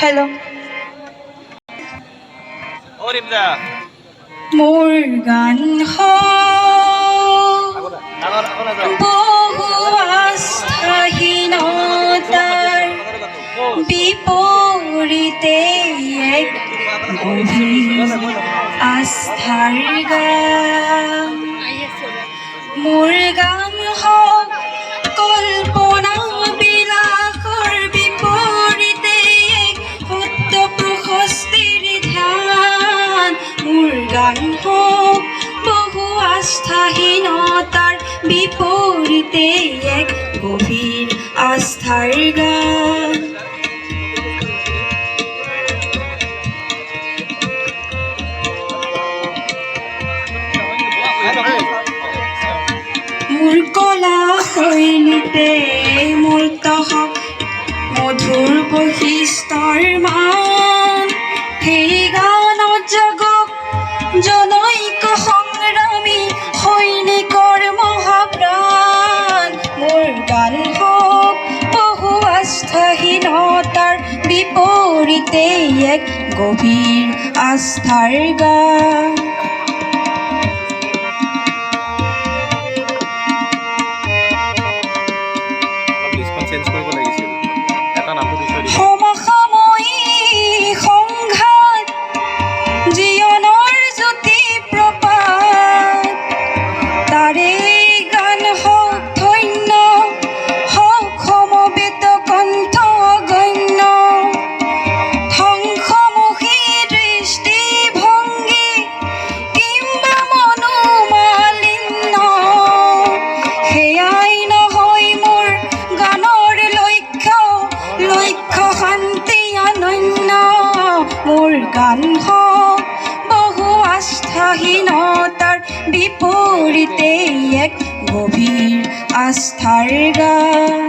Hello'. মোৰ গান বহু আস্থাহীনতাৰ বিপৰীতে এক গভীৰ আস্থাৰ গান। মোৰ গান হওক কল্পনা বিলাসৰ বিপৰীতে এক শুদ্ধ প্ৰশস্তিৰ ধ্যান। মোৰ গান হওক বহু আস্থাহীনতাৰ বিপৰীতে এক গভীৰ আস্থাৰ গান। মোৰ কলা শৈলীতে মূৰ্ত হওক মধুৰ বৈশিষ্ট্যৰ মান। সেই গানত জাগক জনৈক সংগ্ৰামী সৈনিকৰ মহাপ্ৰাণ। মোৰ গান হওক বহু আস্থাহীনতাৰ বিপৰীতে এক গভীৰ আস্থাৰ গান। সমসাময়িক সংঘাত জীৱনৰ জ্যোতি প্ৰপাত তাৰে গান হওক ধন্য হওক সমবেত কণ্ঠ অগণ্য। ধ্বংসমুখী দৃষ্টিভংগী কিম্বা মনোমালিন্য সেয়াই নহয় মোৰ গানৰ লক্ষ্য শান্তি অনন্য। মোৰ গান হওক বহু আস্থাহীনতাৰ বিপৰীতে এক গভীৰ আস্থাৰ গান।